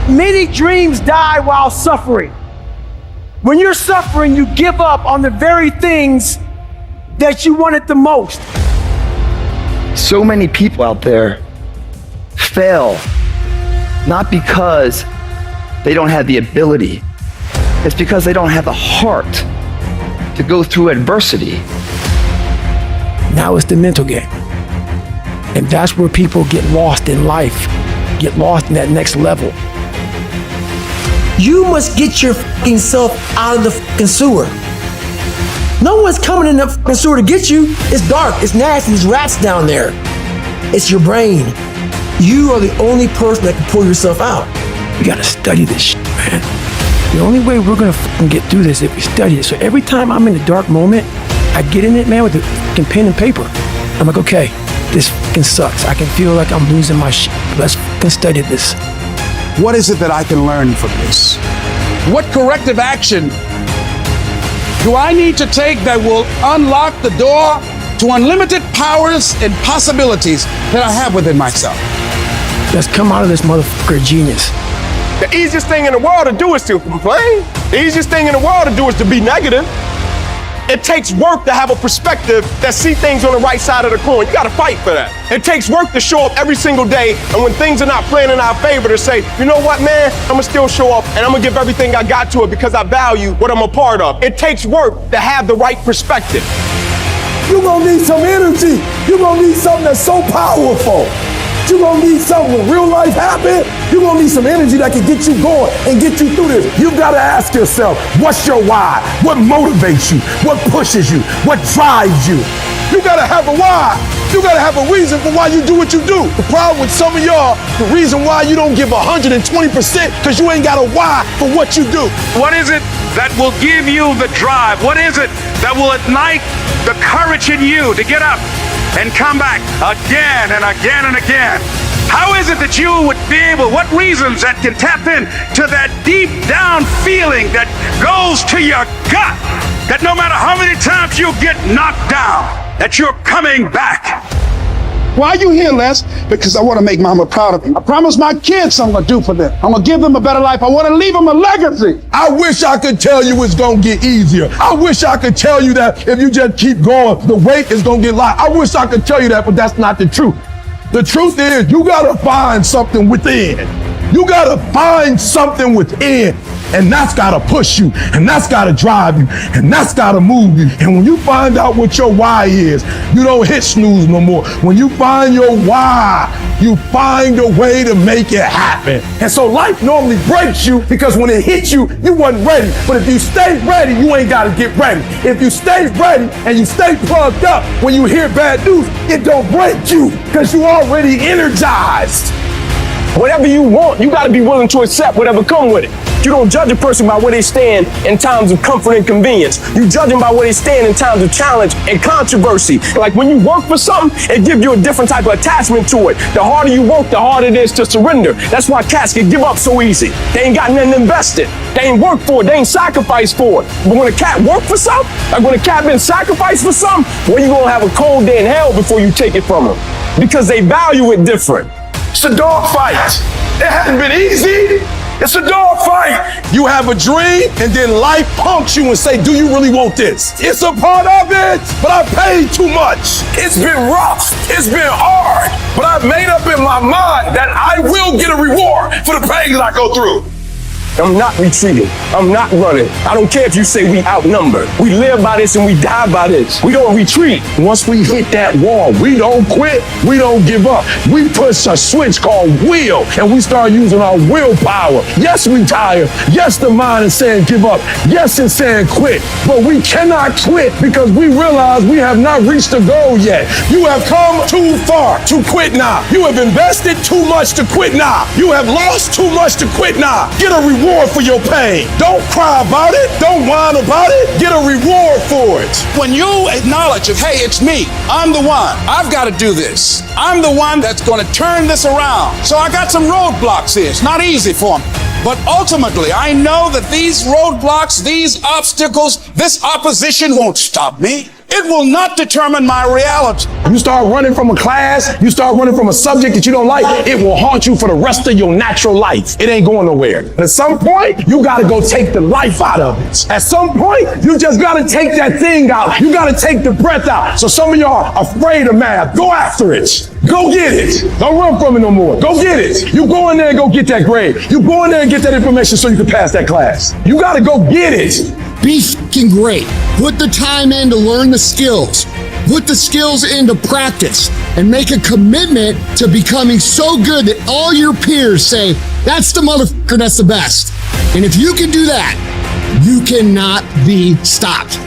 Many dreams die while suffering. When you're suffering, you give up on the very things that you wanted the most. So many people out there fail, not because they don't have the ability. It's because they don't have the heart to go through adversity. Now it's the mental game. And that's where people get lost in life, get lost in that next level. You must get your fucking self out of the fucking sewer. No one's coming in the fucking sewer to get you. It's dark, it's nasty, there's rats down there. It's your brain. You are the only person that can pull yourself out. We gotta study this shit, man. The only way we're gonna fucking get through this is if we study it. So every time I'm in a dark moment, I get in it, man, with a fucking pen and paper. I'm like, okay, this fucking sucks. I can feel like I'm losing my shit. Let's fucking study this. What is it that I can learn from this? What corrective action do I need to take that will unlock the door to unlimited powers and possibilities that I have within myself? Let's come out of this motherfucker genius. The easiest thing in the world to do is to complain. The easiest thing in the world to do is to be negative. It takes work to have a perspective that see things on the right side of the coin. You gotta fight for that. It takes work to show up every single day, and when things are not playing in our favor, to say, you know what, man, I'm gonna still show up and I'm gonna give everything I got to it because I value what I'm a part of. It takes work to have the right perspective. You're gonna need some energy. You're gonna need something that's so powerful. You're gonna need something when real life happens. You're gonna need some energy that can get you going and get you through this. You gotta ask yourself, what's your why? What motivates you? What pushes you? What drives you? You gotta have a why. You gotta have a reason for why you do what you do. The problem with some of y'all, the reason why you don't give 120% because you ain't got a why for what you do. What is it that will give you the drive? What is it that will ignite the courage in you to get up and come back again and again and again? How is it that you would be able, what reasons that can tap in to that deep down feeling that goes to your gut, that no matter how many times you get knocked down, that you're coming back? Why are you here, Les? Because I want to make Mama proud of me. I promised my kids I'm going to do for them. I'm going to give them a better life. I want to leave them a legacy. I wish I could tell you it's gonna get easier. I wish I could tell you that if you just keep going, the weight is gonna get light. I wish I could tell you that, but that's not the truth. The truth is, you gotta find something within. You gotta find something within, and that's gotta push you, and that's gotta drive you, and that's gotta move you. And when you find out what your why is, you don't hit snooze no more. When you find your why, you find a way to make it happen. And so life normally breaks you because when it hits you, you wasn't ready. But if you stay ready, you ain't gotta get ready. If you stay ready and you stay plugged up, when you hear bad news, it don't break you because you already energized. Whatever you want, you gotta be willing to accept whatever come with it. You don't judge a person by where they stand in times of comfort and convenience. You judge them by where they stand in times of challenge and controversy. Like when you work for something, it gives you a different type of attachment to it. The harder you work, the harder it is to surrender. That's why cats can give up so easy. They ain't got nothing invested. They ain't worked for it. They ain't sacrificed for it. But when a cat worked for something, like when a cat been sacrificed for something, well, you gonna have a cold day in hell before you take it from them. Because they value it different. It's a dog fight. It hasn't been easy. It's a dog fight. You have a dream and then life punks you and say, do you really want this? It's a part of it, but I paid too much. It's been rough. It's been hard, but I've made up in my mind that I will get a reward for the pain that I go through. I'm not retreating. I'm not running. I don't care if you say we outnumbered. We live by this and we die by this. We don't retreat. Once we hit that wall, we don't quit. We don't give up. We push a switch called will, and we start using our willpower. Yes, we tired. Yes, the mind is saying give up. Yes, it's saying quit. But we cannot quit because we realize we have not reached the goal yet. You have come too far to quit now. You have invested too much to quit now. You have lost too much to quit now. Get a reward for your pain. Don't cry about it. Don't whine about it. Get a reward for it. When you acknowledge it, hey, it's me. I'm the one. I've got to do this. I'm the one that's going to turn this around. So I got some roadblocks here. It's not easy for me. But ultimately, I know that these roadblocks, these obstacles, this opposition won't stop me. It will not determine my reality. You start running from a class, you start running from a subject that you don't like, it will haunt you for the rest of your natural life. It ain't going nowhere. At some point, you gotta go take the life out of it. At some point, you just gotta take that thing out. You gotta take the breath out. So some of y'all are afraid of math. Go after it. Go get it. Don't run from it no more. Go get it. You go in there and go get that grade. You go in there and get that information so you can pass that class. You gotta go get it. Be f***ing great. Put the time in to learn the skills. Put the skills into practice and make a commitment to becoming so good that all your peers say, that's the motherfucker that's the best. And if you can do that, you cannot be stopped.